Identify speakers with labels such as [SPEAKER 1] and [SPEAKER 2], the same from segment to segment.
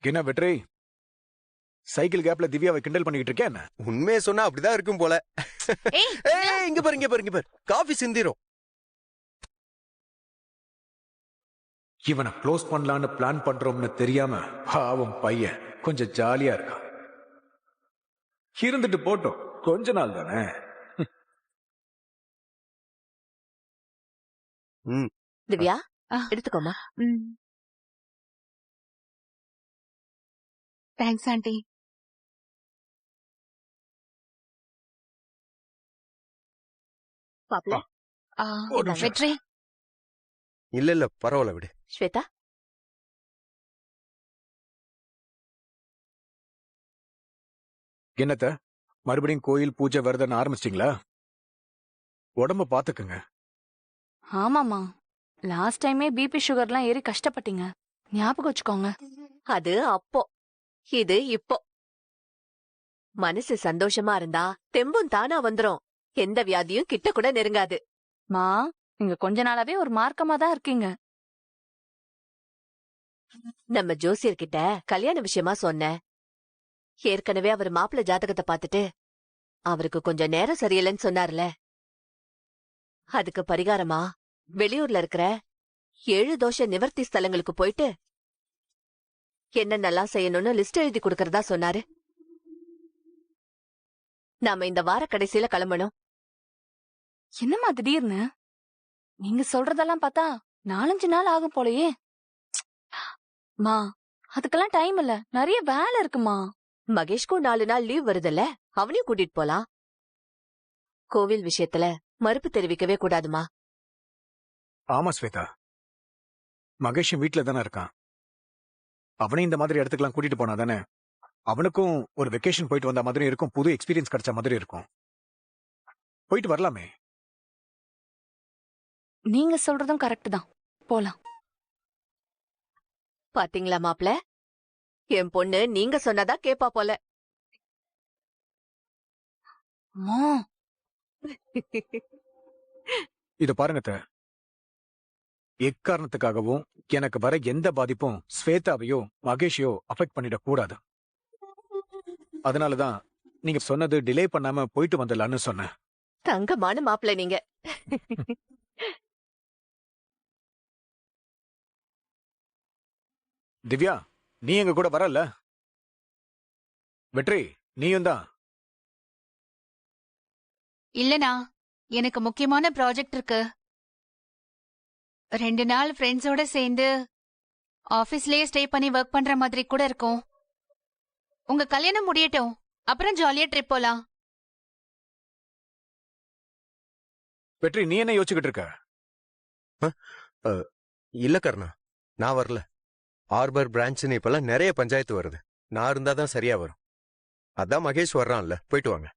[SPEAKER 1] என்ன வெற்றி, சைக்கிள் கேப்ல திவ்யாவை கிண்டல் பண்ணிக்கிட்டு இருக்கேன் என்ன?
[SPEAKER 2] உண்மையை சொன்னா அப்படிதான் இருக்கும் போல.
[SPEAKER 3] ஏய்,
[SPEAKER 2] ஏய், இங்க பாரு இங்க பாரு இங்க பாரு, காஃபி சிந்திரும்.
[SPEAKER 1] இவனை க்ளோஸ் பண்ணலான்னு பிளான் பண்றோம்னு தெரியாம பாவம் பையன் கொஞ்சம் ஜாலியா இருக்கான். இருந்துட்டு போட்டோம், கொஞ்ச நாள் தானே.
[SPEAKER 3] திவ்யா
[SPEAKER 4] ஆ.
[SPEAKER 3] எடுத்துக்கோமா.
[SPEAKER 4] Thanks aunty.
[SPEAKER 3] பாப்ல
[SPEAKER 4] ஆ,
[SPEAKER 1] ஒரு நிமிஷம்.
[SPEAKER 4] வெற்றி,
[SPEAKER 2] இல்ல இல்ல பரவாயில்ல விடு.
[SPEAKER 3] ஸ்வேதா
[SPEAKER 1] என்னத்த மறுபடியும் கோயில் பூஜை விரதம் ஆரம்பிச்சிட்டீங்களா? உடம்ப பாத்துக்குங்க.
[SPEAKER 4] ஆமாமா, லாஸ்ட் டைமே பிபி சுகர்லாம் ஏறி கஷ்டப்பட்டீங்க, ஞாபகம் வச்சுக்கோங்க.
[SPEAKER 3] அது அப்போ, இது இப்போ. மனசு சந்தோஷமா இருந்தா தெம்பும் தானா வந்துரும். எந்த வியாதியும் கிட்ட கூட நெருங்காது.
[SPEAKER 4] மா, நீங்க கொஞ்ச நாளாவே ஒரு மார்க்கமா தான் இருக்கீங்க.
[SPEAKER 3] நம்ம ஜோசியர்கிட்ட கல்யாண விஷயமா சொன்னேன். ஏற்கனவே அவர் மாப்பிள்ளை ஜாதகத்தை பார்த்துட்டு அவருக்கு கொஞ்சம் நேரம் சரியில்லைன்னு சொன்னார்ல. அதுக்கு பரிகாரமா வெளியூர்ல இருக்கிற 7 தோஷ நிவர்த்தி ஸ்தலங்களுக்கு போயிட்டு என்னென்னலாம் செய்யணும்னு லிஸ்ட் எழுதி கொடுக்கறதா சொன்னாரு. நாம இந்த வார கடைசியில கிளம்பணும்.
[SPEAKER 4] என்னம்மா திடீர்னு? நீங்க சொல்றதெல்லாம் பார்த்தா 4-5 நாள் ஆகும் போலயே. மா, அதுக்கெல்லாம் டைம் இல்ல, நிறைய வேலை இருக்குமா.
[SPEAKER 3] மகேஷ்க்கும் 4 நாள் லீவ் வருதுல்ல, அவனையும் கூட்டிட்டு போலாம். கோவில் விஷயத்துல மறுப்பு தெரிவிக்கவே கூடாதுமா.
[SPEAKER 1] ஆமா ஸ்வேதா, மகேஷும் வீட்டுல தானே இருக்கான். அவனையும் இந்த மாதிரி இடத்துக்குலாம் கூட்டிட்டு போனா தானே அவனுக்கும் ஒரு வெக்கேஷன் போயிட்டு வந்த மாதிரி இருக்கும், புது எக்ஸ்பீரியன்ஸ் கிடைச்ச மாதிரி இருக்கும். போயிட்டு வரலாமே.
[SPEAKER 4] நீங்க சொல்றதும் கரெக்ட் தான், போலாம்.
[SPEAKER 3] பாத்தீங்களா மாப்ள, என் பொண்ணு நீங்க சொன்னதா கேப்பா போல.
[SPEAKER 4] அம்மா,
[SPEAKER 1] இத பாருங்க அத்தை. எக்காரணத்துக்காகவும் எனக்கு வர எந்த பாதிப்பும் ஸ்வேதாவையோ மகேஷையோ அஃபெக்ட் பண்ணிடக் கூடாது. அதனாலதான் நீங்க சொன்னது டிலே பண்ணாம போயிட்டு வந்துடலான்னு சொன்னேன்.
[SPEAKER 3] தங்கமான மாப்ள நீங்க.
[SPEAKER 1] திவ்யா, நீ எங்க கூட வரல? வெற்றி, நீயும் தான்.
[SPEAKER 5] இல்லனா, எனக்கு முக்கியமான ப்ராஜெக்ட் இருக்கு. 2 நாள் ஃப்ரெண்ட்ஸோட சேர்ந்து ஆபீஸ்லயே ஸ்டே பண்ணி ஒர்க் பண்ற மாதிரி கூட இருக்கும். உங்க கல்யாணம் முடியட்டும், அப்புறம் ஜாலியா ட்ரிப் போலாம்.
[SPEAKER 1] வெற்றி, நீ என்ன யோசிச்சுக்கிட்டு இருக்க?
[SPEAKER 2] இல்ல கர்ணா, நான் வரல. ஆர்பர் பிரான்ச்னு இப்பெல்லாம் நிறைய பஞ்சாயத்து வருது. நான் இருந்தாதான் சரியா வரும். அதான் மகேஷ் வர்றான்ல, போயிட்டு வாங்க.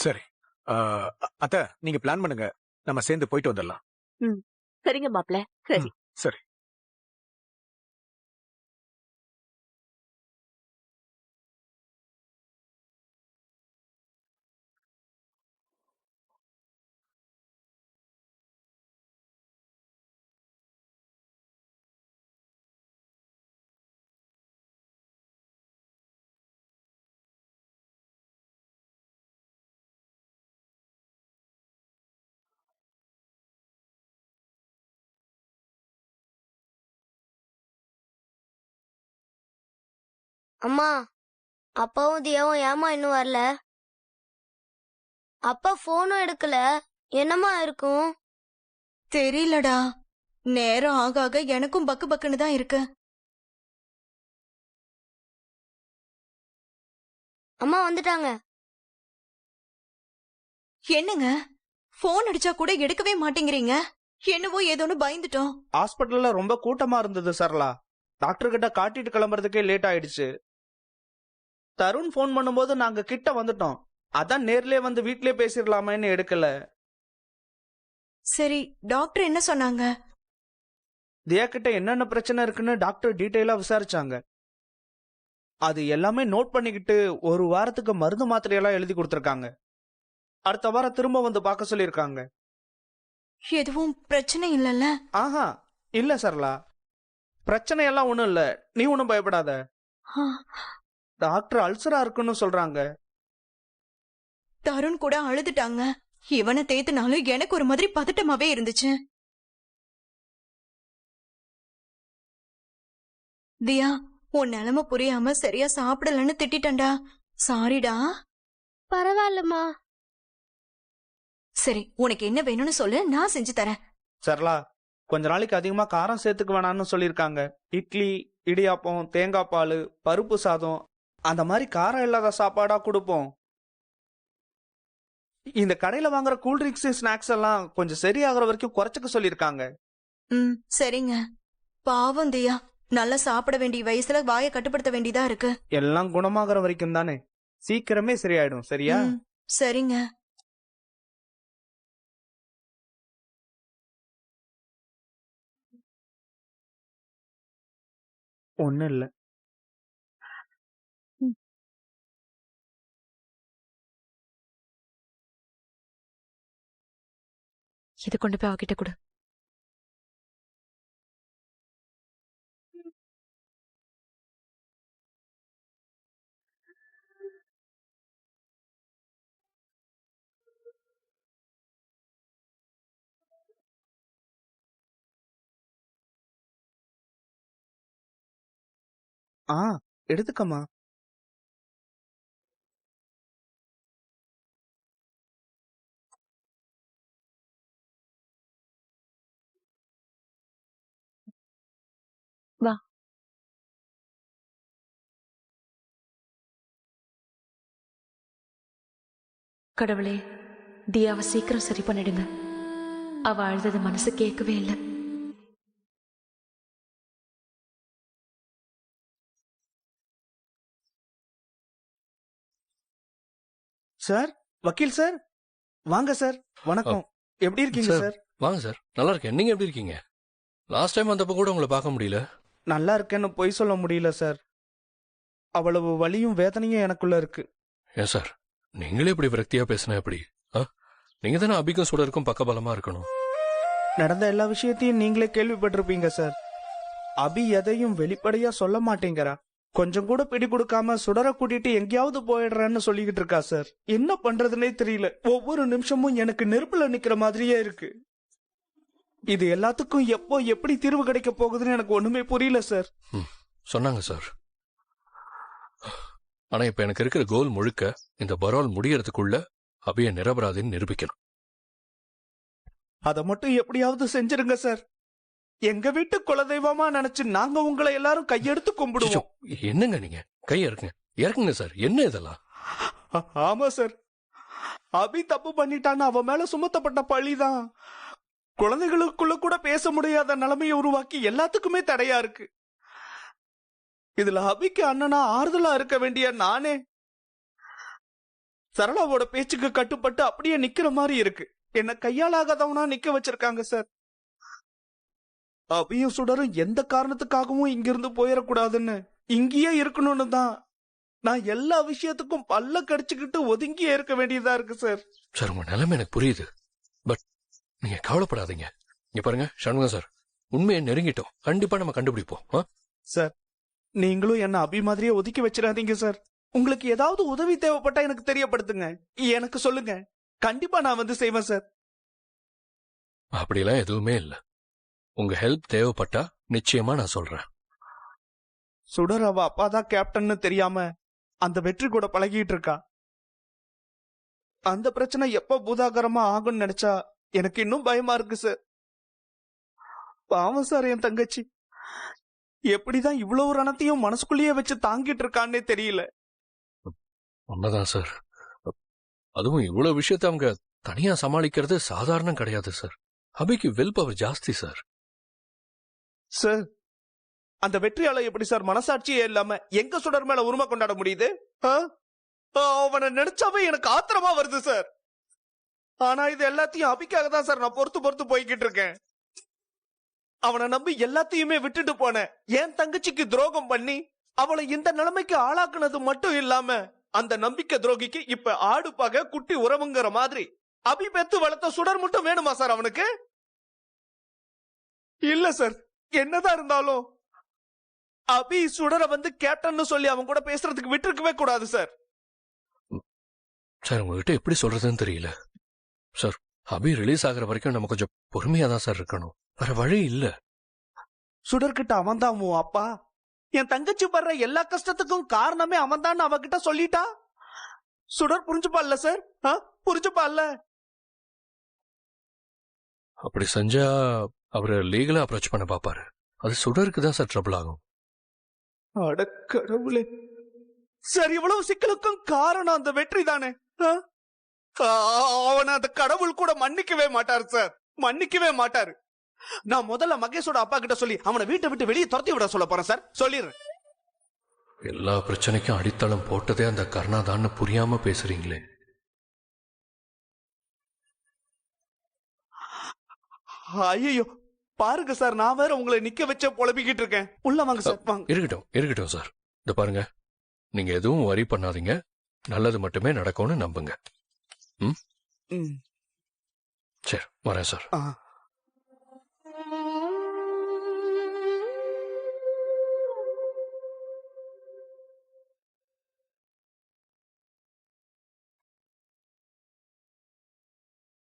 [SPEAKER 1] சரி. அத்தை, நீங்க பிளான் பண்ணுங்க, நம்ம சேர்ந்து போயிட்டு வந்துடலாம்.
[SPEAKER 3] சரிங்க மாப்ள, சரி.
[SPEAKER 1] சரி.
[SPEAKER 6] அம்மா, அப்பாவும் தியாவும் ஏமா இன்னும் வரல? அப்பா போனும் எடுக்கல, என்னம்மா இருக்கும்?
[SPEAKER 7] தெரியலடா, நேரம் ஆக ஆக எனக்கும் பக்கு பக்குன்னு தான் இருக்கு.
[SPEAKER 6] அம்மா வந்துட்டாங்க.
[SPEAKER 7] என்னங்க, போன் அடிச்சா கூட எடுக்கவே மாட்டேங்கிறீங்க. என்னவோ ஏதோன்னு பயந்துட்டோம்.
[SPEAKER 8] ஹாஸ்பிட்டல்ல ரொம்ப கூட்டமா இருந்தது சரளா. டாக்டர் கிட்ட காட்டிட்டு கிளம்புறதுக்கே லேட் ஆயிடுச்சு. தருண் போன் பண்ணும்போது நாங்க கிட்ட வந்துட்டோம். அதான் நேர்லயே வந்து வீட்லயே பேசிடலாமேன்னு எடுக்கல.
[SPEAKER 7] சரி, டாக்டர் என்ன சொன்னாங்க?
[SPEAKER 8] தியா கிட்ட என்னென்ன பிரச்சனை இருக்குன்னு டாக்டர் டீட்டெயிலா விசாரிச்சாங்க. அது எல்லாமே நோட் பண்ணிக்கிட்டு 1 வாரத்துக்கு மருந்து மாத்திரையெல்லாம் எழுதி கொடுத்திருக்காங்க. அடுத்த வாரம் திரும்ப வந்து பார்க்க சொல்லியிருக்காங்க.
[SPEAKER 7] எதுவும் பிரச்சனை இல்லல்ல?
[SPEAKER 8] ஆஹா, இல்ல சரளா. பிரச்சனை எல்லாம் ஒண்ணும் இல்ல, நீ ஒன்னும் பயப்படாத.
[SPEAKER 7] ஆ,
[SPEAKER 8] டாக்டர் அல்சரா இருக்குன்னு சொல்றாங்க.
[SPEAKER 7] தருண் கூட அழுதுட்டாங்க. இவனை தேத்துனாலும் எனக்கு ஒரு மாதிரி பதட்டமாவே இருந்துச்சு. தியா, உன் நிலைமை புரியாம சரியா சாப்பிடலன்னு திட்டிட்டேன்டா. சாரிடா.
[SPEAKER 6] பரவாயில்லம்மா.
[SPEAKER 7] சரி, உனக்கு என்ன வேணும்னு சொல்லு, நான் செஞ்சு தரேன்.
[SPEAKER 8] சரளா, கொஞ்ச நாளைக்கு அதிகமா காரம் சேர்த்துக்க வேணாம்னு சொல்லியிருக்காங்க. இட்லி, இடியாப்பம், தேங்காய் பால், பருப்பு சாதம் அந்த மாதிரி காரம் இல்லாத சாப்பாடா கொடுப்போம். இந்த கடையில வாங்குற கூல்ட்ரிங்க்ஸ், ஸ்நாக்ஸ் எல்லாம் கொஞ்சம் சரியாகிற வரைக்கும் குறைச்சுக்க சொல்லியிருக்காங்க.
[SPEAKER 7] ம், சரிங்க. பாவம் தியா, நல்லா சாப்பிட வேண்டிய வயசுல வாயை கட்டுப்படுத்த வேண்டியதா இருக்கு.
[SPEAKER 8] எல்லாம் குணமாகற வரைக்கும் தானே, சீக்கிரமே சரியாயிடும். சரியா?
[SPEAKER 7] ம், சரிங்க.
[SPEAKER 8] ஒண்ணும் இல்ல.
[SPEAKER 3] இது கொண்டு போய் அவகிட்ட கொடு.
[SPEAKER 8] ஆ, எடுத்துக்கம்மா.
[SPEAKER 4] வா.
[SPEAKER 9] கடவுளே, தியாவை சீக்கிரம் சரி பண்ணிடுங்க. அவ அழுதது மனசு கேட்கவே இல்லை.
[SPEAKER 8] சார், வக்கீல் சார், வாங்க சார். வணக்கம். எப்படி இருக்கீங்க சார்?
[SPEAKER 10] வாங்க சார், நல்லா இருக்கேன். நீங்க எப்படி இருக்கீங்க? லாஸ்ட் டைம் வந்தப்ப கூட உங்களை பார்க்க முடியல.
[SPEAKER 8] நல்லா இருக்கேன்னு பொய் சொல்ல முடியல சார். அவ்வளவு வலியும் வேதனையும் எனக்குள்ள இருக்கு.
[SPEAKER 10] ஏன் சார், நீங்களே இப்படி விரக்தியா பேசினா எப்படி? நீங்க தானே அபிக்கும் சுடருக்கும் பக்கபலமா இருக்கணும்.
[SPEAKER 8] நடந்த எல்லா விஷயத்தையும் நீங்களே கேள்விப்பட்டிருப்பீங்க சார். அபி எதையும் வெளிப்படையா சொல்ல மாட்டேங்கிறா. கொஞ்சம் கூட பிடி கொடுக்காம சுடர கூட்டிட்டு எங்கேயாவது போயிடுறேன்னு சொல்லிக்கிட்டு இருக்கா சார். என்ன பண்றதுன்னே தெரியல. ஒவ்வொரு நிமிஷமும் எனக்கு நெருப்புல நிக்கிற மாதிரியே இருக்கு. இது எல்லாத்துக்கும் எப்போ எப்படி தீர்வு கிடைக்க போகுதுன்னு எனக்கு ஒண்ணுமே புரியல சார்.
[SPEAKER 10] சொன்னாங்க சார். ஆனா இப்ப எனக்கு இருக்கிற கோல் முழுக்க இந்த பரோல் முடியறதுக்குள்ள அபிய நிரபராதின்னு நிரூபிக்கணும்.
[SPEAKER 8] அதை மட்டும் எப்படியாவது செஞ்சிருங்க சார். எங்க வீட்டு குலதெய்வமா நினைச்சு நாங்க உங்களை எல்லாரும் கையெடுத்து கும்பிடுவோம்.
[SPEAKER 10] என்னங்க நீங்க கை இறக்குங்க, இறக்குங்க சார். என்ன இதெல்லாம்?
[SPEAKER 8] ஆமா சார், அபி தப்பு பண்ணிட்டான்னு அவ மேல சுமத்தப்பட்ட பழிதான் குழந்தைகளுக்குள்ள கூட பேச முடியாத நிலைமையை உருவாக்கி எல்லாத்துக்குமே தடையா இருக்கு. இதுல அபிக்கு அண்ணனா ஆறுதலா இருக்க வேண்டிய நானே சரளாவோட பேச்சுக்கு கட்டுப்பட்டு அப்படியே நிக்கிற மாதிரி இருக்கு. என்ன கையாலாகாதவனா நிக்க வச்சிருக்காங்க சார். அபியும் சுடரும் எந்த காரணத்துக்காகவும் இங்கிருந்து போயிடக்கூடாதுன்னு இங்கேயே இருக்கணும்னு தான் நான் எல்லா விஷயத்துக்கும் பல்ல கடிச்சுக்கிட்டு ஒதுங்கியே இருக்க வேண்டியதா இருக்கு சார்.
[SPEAKER 10] சார், உங்க நிலைமை எனக்கு புரியுது. பட் நீங்க கவலைப்படாதீங்க. இங்க பாருங்க சண்முகம் சார், உண்மையை நெருங்கிட்டோம். கண்டிப்பா நம்ம கண்டுபிடிப்போம்.
[SPEAKER 8] சார், நீங்களும் என்ன அபி மாதிரியே ஒதுக்கி வச்சிடாதீங்க சார். உங்களுக்கு ஏதாவது உதவி தேவைப்பட்டா எனக்கு தெரியப்படுத்துங்க. எனக்கு சொல்லுங்க, கண்டிப்பா நான் வந்து செய்வேன் சார்.
[SPEAKER 10] அப்படிலாம் எதுவுமே இல்ல. உங்க ஹெல்ப் தேவைப்பட்டா நிச்சயமா நான் சொல்றேன்.
[SPEAKER 8] சுடர் அவ அப்பாதான் கேப்டன்னு தெரியாம அந்த வெற்றி கூட பழகிட்டு இருக்கா. அந்த பிரச்சனை எப்ப பூதாகரமா ஆகும்னு நினைச்சா எனக்கு இன்னும் பயமா இருக்கு சார். பாவம் சார், என் தங்கச்சி எப்படிதான் இவ்வளவு ரணத்தையும் மனசுக்குள்ளேயே வச்சு தாங்கிட்டு இருக்கான்னே தெரியல.
[SPEAKER 10] உண்மைதான் சார். அதுவும் இவ்வளவு விஷயத்த அவங்க தனியா சமாளிக்கிறது சாதாரணம் கிடையாது சார். அபிக்கு வில் பவர் ஜாஸ்தி சார்.
[SPEAKER 8] சார், அந்த வெற்றியால எப்படி சார் மனசாட்சியே இல்லாம எங்க சுடர் மேல உரிமை கொண்டாட முடியுது? அவனை நினைச்சாவே எனக்கு ஆத்திரமா வருது சார். ஆனா இது எல்லாத்தையும் அபிக்காக தான் சார் நான் பொறுத்து போய்கிட்டு இருக்கேன். அவனை நம்பி எல்லாத்தையுமே விட்டுட்டு போனேன். என் தங்கச்சிக்கு துரோகம் பண்ணி அவளை இந்த நிலைமைக்கு ஆளாக்குனது மட்டும் இல்லாம அந்த நம்பிக்கை துரோகிக்கு இப்ப ஆடு பகை குட்டி உறவுங்கிற மாதிரி அபி பெத்து வளர்த்த சுடர் மட்டும் வேணுமா சார் அவனுக்கு? இல்ல சார், என்னதான் இருந்தாலும் அபி சுடரை வந்து கேப்டன் சொல்லி அவன் கூட பேசுறதுக்கு விட்டுருக்கவே கூடாது சார்.
[SPEAKER 10] சார் உங்ககிட்ட எப்படி சொல்றதுன்னு தெரியல சார். அபி ரிலீஸ் ஆகுற வரைக்கும் நம்ம கொஞ்சம் பொறுமையா தான் சார் இருக்கணும். வேற வழி இல்ல.
[SPEAKER 8] சுடர்கிட்ட அவன் தான் அப்பா. என் தங்கச்சி படுற எல்லா கஷ்டத்துக்கும் காரணமே அவன் தான் அவகிட்ட சொல்லிட்டா சுடர் புரிஞ்சுப்பால்ல சார்? புரிஞ்சுப்பால்ல?
[SPEAKER 10] அப்படி செஞ்சா அவரை லீகலா அப்ரோச் பண்ண பாப்பாரு. அது சுடருக்கு தான் சார் ட்ரபிள் ஆகும்.
[SPEAKER 8] அட கடவுளே சார், இவ்வளவு சிக்கலுக்கும் காரணம் அந்த வெற்றி தானே. அவனை அந்த கடவுள் கூட மன்னிக்கவே மாட்டாரு சார், மன்னிக்கவே மாட்டாரு. நான் முதல்ல மகேஷோட அப்பா கிட்ட சொல்லி அவனை வீட்டை விட்டு வெளியே துரத்தி விட சொல்ல போறேன் சார், சொல்லிடுறேன்.
[SPEAKER 10] எல்லா பிரச்சனைக்கும் அடித்தளம் போட்டதே அந்த கர்ணாதான்னு புரியாம பேசுறீங்களே.
[SPEAKER 8] ஐயோ பாருங்க சார், நான் வேற உங்களை நிக்க வச்ச புலம்பிக்கிட்டு இருக்கேன். உள்ள வாங்க சார், வாங்க.
[SPEAKER 10] இருக்கட்டும் சார். இந்த பாருங்க, நீங்க எதுவும் வரி பண்ணாதீங்க. நல்லது மட்டுமே நடக்கும்னு நம்புங்க. சரி, வரேன் சார்.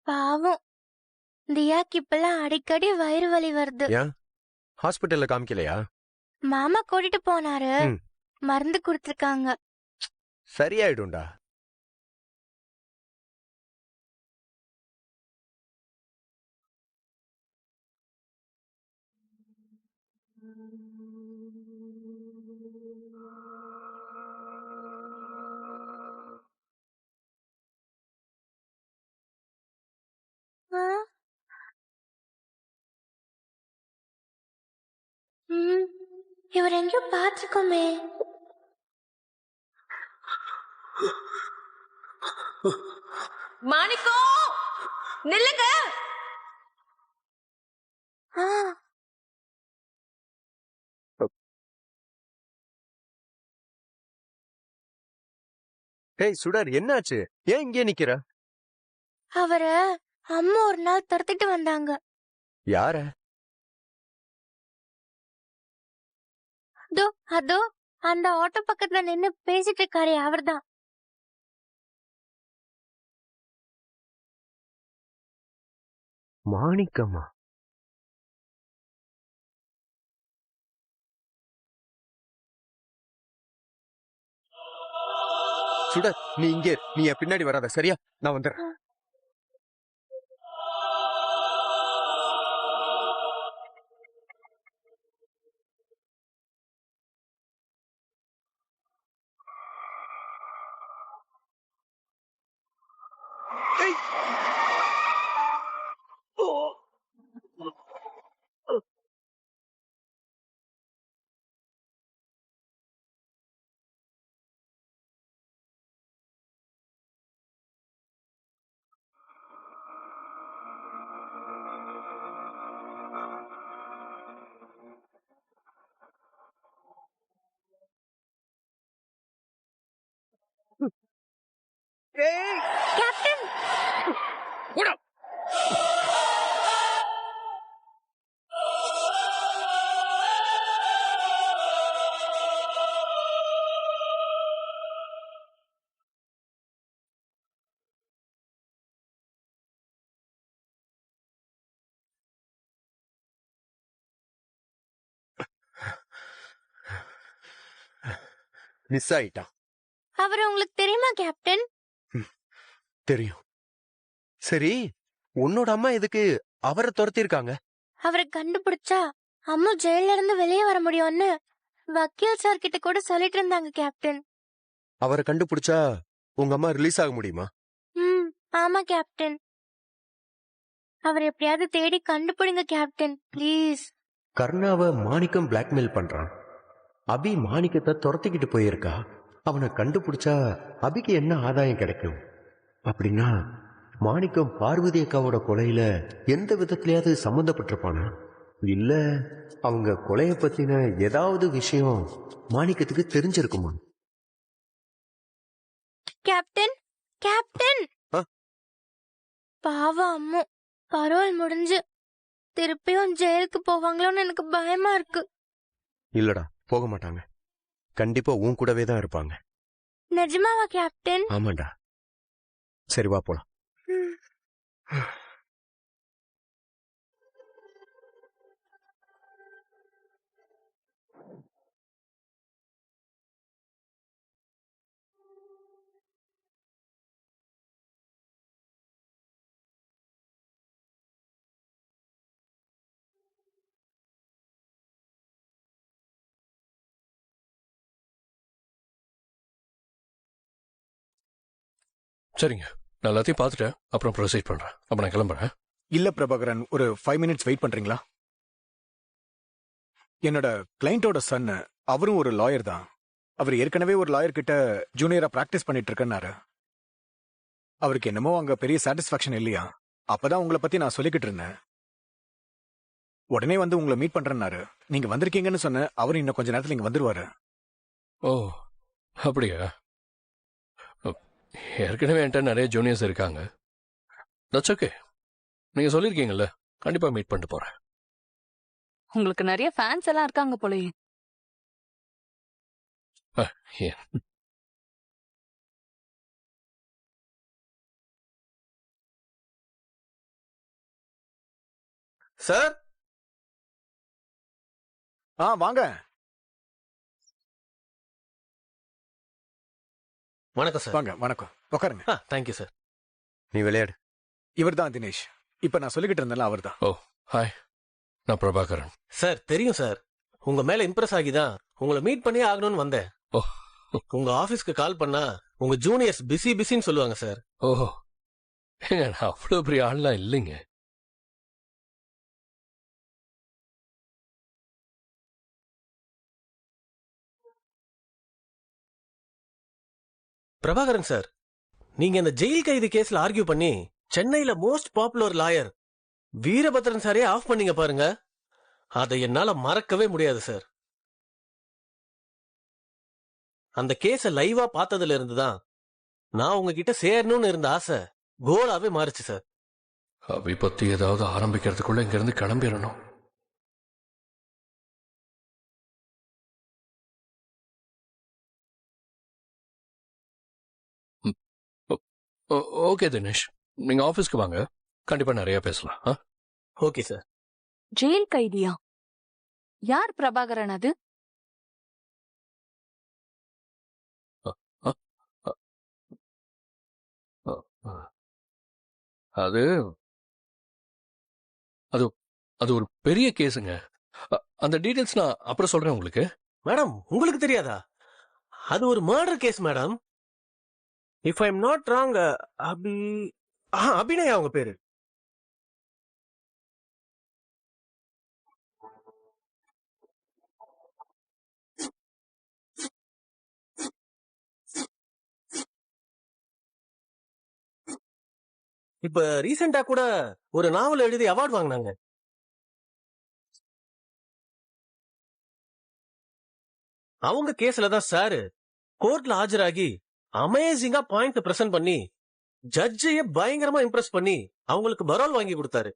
[SPEAKER 6] பாவம் தியாக்கு இப்பெல்லாம் அடிக்கடி வயிறு வலி வருது.
[SPEAKER 2] ஏன் ஹாஸ்பிட்டல்ல காமிக்கலையா?
[SPEAKER 6] மாமா கூட்டிட்டு போனாரு, மருந்து கொடுத்திருக்காங்க.
[SPEAKER 2] சரியாயிடும்டா.
[SPEAKER 6] இவர் எங்கேயோ பாத்துக்கோமே.
[SPEAKER 7] மாணிக்கம் நில்லுங்க.
[SPEAKER 2] ஏய் சுடர், என்னாச்சு? ஏன் இங்கே நிக்கிற?
[SPEAKER 6] அவர அம்மா ஒரு நாள் துரத்திட்டு வந்தாங்க.
[SPEAKER 2] யார?
[SPEAKER 6] அதோ அதோ அந்த ஆட்டோ பக்கத்துல நின்னு பேசிட்டு இருக்காரே, அவர்தான்.
[SPEAKER 2] மாணிக்கமா? சுடர், நீ இங்கே இரு. நீ என் பின்னாடி வராத, சரியா? நான் வந்துடுறேன்.
[SPEAKER 6] கேப்டன்,
[SPEAKER 2] மிஸ் ஆயிட்டான்.
[SPEAKER 6] அவர் உங்களுக்கு தெரியுமா கேப்டன்?
[SPEAKER 2] தெரியும். சரி, உன்னோட அம்மா எதுக்கு அவரை துரத்தி இருக்காங்க?
[SPEAKER 6] அவரை கண்டுபிடிச்சா அம்மா ஜெயில இருந்து வெளியே வர முடியும்னு வக்கீல் சார் கிட்ட கூட சொல்லிட்டு இருந்தாங்க கேப்டன்.
[SPEAKER 2] அவரை கண்டுபிடிச்சா உங்க அம்மா ரிலீஸ் ஆக முடியுமா?
[SPEAKER 6] ஆமா கேப்டன். அவர் எப்படியாவது தேடி கண்டுபிடிங்க கேப்டன், ப்ளீஸ்.
[SPEAKER 2] கர்ணாவை மாணிக்கம் பிளாக்மெயில் பண்றான். அபி மாணிக்கத்தை துரத்திக்கிட்டு போயிருக்கா. அவனை கண்டுபிடிச்சா அபிக்கு என்ன ஆதாயம் கிடைக்கும்? அப்படின்னா மாணிக்கம் பார்வதி அக்காவோட கொலையில எந்த விதத்திலயாவது சம்பந்தப்பட்டிருப்பானா? இல்ல அவங்க கொலைய பத்தின ஏதாவது விஷயம் மாணிக்கத்துக்கு தெரிஞ்சிருக்குமா?
[SPEAKER 6] கேப்டன், கேப்டன், பாவம் அம்மு பரோல் முடிஞ்சு திருப்பியும் ஜெயிலுக்கு போவாங்களோன்னு எனக்கு பயமா இருக்கு.
[SPEAKER 2] இல்லடா, போக மாட்டாங்க. கண்டிப்பா உன் கூடவே தான் இருப்பாங்க.
[SPEAKER 6] நிஜமாவா கேப்டன்?
[SPEAKER 2] ஆமாண்டா. சரி வா போலாம்.
[SPEAKER 6] ம்.
[SPEAKER 10] சரிங்க, நான் எல்லாத்தையும் பார்த்துட்டேன். அப்புறம் ப்ரொசீட் பண்றேன். அப்ப நான் கிளம்புறேன்.
[SPEAKER 1] இல்ல பிரபாகரன், ஒரு 5 மினிட்ஸ் வெயிட் பண்றீங்களா? என்னோட கிளைண்டோட சன், அவரும் ஒரு லாயர் தான். அவர் ஏற்கனவே ஒரு லாயர் கிட்ட ஜூனியரா பிராக்டிஸ் பண்ணிட்டு இருக்கேன்னாரு. அவருக்கு என்னமோ அங்க பெரிய சாட்டிஸ்பாக்சன் இல்லையா. அப்பதான் உங்களை பத்தி நான் சொல்லிக்கிட்டு இருந்தேன். உடனே வந்து உங்களை மீட் பண்றேன்னாரு. நீங்க வந்திருக்கீங்கன்னு சொன்ன அவர் இன்னும் கொஞ்ச நேரத்துல இங்க வந்துருவாரு.
[SPEAKER 10] ஓ, அப்படியா? ஏற்கனவே என்கிட்ட நிறைய ஜூனியர்ஸ் இருக்காங்க. That's okay. நீங்க சொல்லிருக்கீங்கல்ல, கண்டிப்பா மீட் பண்ணிட்டு போறேன்.
[SPEAKER 4] உங்களுக்கு நிறைய ஃபேன்ஸ் எல்லாம் இருக்காங்க போலயே.
[SPEAKER 10] ஏன்?
[SPEAKER 11] சார்
[SPEAKER 1] வாங்க.
[SPEAKER 11] வணக்கம் சார்.
[SPEAKER 1] வாங்க. வணக்கம். உட்காருங்க.
[SPEAKER 11] Thank you sir.
[SPEAKER 2] நீ விளையாடு.
[SPEAKER 1] இவர்தான் தினேஷ். இப்ப நான் சொல்லிக்கிட்டு இருந்தேன்ல, அவர்தான்.
[SPEAKER 10] ஓ, ஹாய். நான் பிரபாகரன்.
[SPEAKER 11] சார் தெரியும் சார். உங்க மேல இம்ப்ரெஸ் ஆகிதான் உங்களை மீட் பண்ணி ஆகணும்னு வந்தேன்.
[SPEAKER 10] ஓ,
[SPEAKER 11] உங்க ஆபீஸ்க்கு கால் பண்ணா உங்க ஜூனியர்ஸ் பிஸின்னு சொல்லுவாங்க சார்.
[SPEAKER 10] ஓஹோ, ஏங்க, நான் அவ்வளவு பெரிய ஆள்லாம் இல்லைங்க.
[SPEAKER 11] பிரபாகரன் சார், நீங்க இந்த ஜெயில் கைது கேஸ்ல ஆர்கியூ பண்ணி சென்னையில மோஸ்ட் பாப்புலர் லாயர் வீரபத்ரன் சாரே ஆஃப் பண்ணீங்க பாருங்க. அதை என்னால மறக்கவே முடியாது சார். அந்த கேஸ லைவா பார்த்ததுல இருந்துதான் நான் உங்ககிட்ட சேரணும்னு இருந்த ஆசை கோலாவே மாறுச்சு சார்.
[SPEAKER 10] அவை பத்தி ஏதாவது ஆரம்பிக்கிறதுக்குள்ள இங்க இருந்து கிளம்பிடணும். ஓகே தினேஷ், நீங்க ஆபீஸ்க்கு வாங்க. கண்டிப்பா நிறைய பேசலாம்.
[SPEAKER 11] Okay sir.
[SPEAKER 4] ஜெயில் கைதியா? யார் பிரபாகரன் அது?
[SPEAKER 10] அது அது அது ஒரு பெரிய கேஸுங்க. அந்த டீடைல்ஸ் நான் அப்புறம் சொல்றேன் உங்களுக்கு.
[SPEAKER 11] மேடம், உங்களுக்கு தெரியாதா? அது ஒரு murder case madam. If I am not wrong, Abhinaya அவங்க பேரு. இப்ப ரீசெண்டா கூட ஒரு நாவல் எழுதி அவார்ட் வாங்கினாங்க. அவங்க கேஸ்ல தான் சார் கோர்ட்ல ஆஜராகி அமேசிங்கா பாயிண்ட் பிரசன்ட் பண்ணி ஜட்ஜையே பயங்கரமா இம்ப்ரெஸ் பண்ணி அவங்களுக்கு பரோல் வாங்கி கொடுத்தாரு.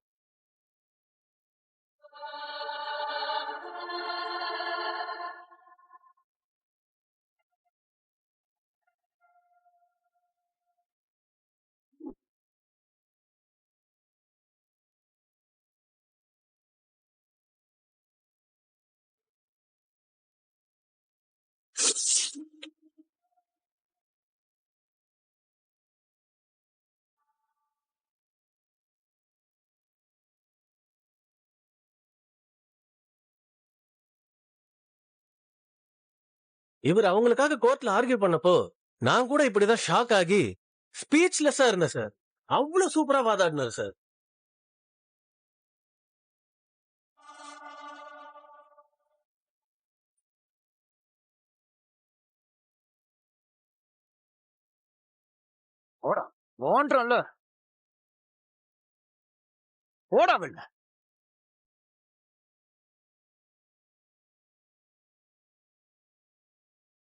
[SPEAKER 11] இவர் அவங்களுக்காக கோர்ட்ல ஆர்கியூ பண்ணப்போ நான் கூட இப்படிதான் ஷாக் ஆகி ஸ்பீச்லெஸ்ஸா இருந்தேன் சார். அவ்வளவு சூப்பரா வாதாடினாரு சார்.
[SPEAKER 8] ஓடா வெளில.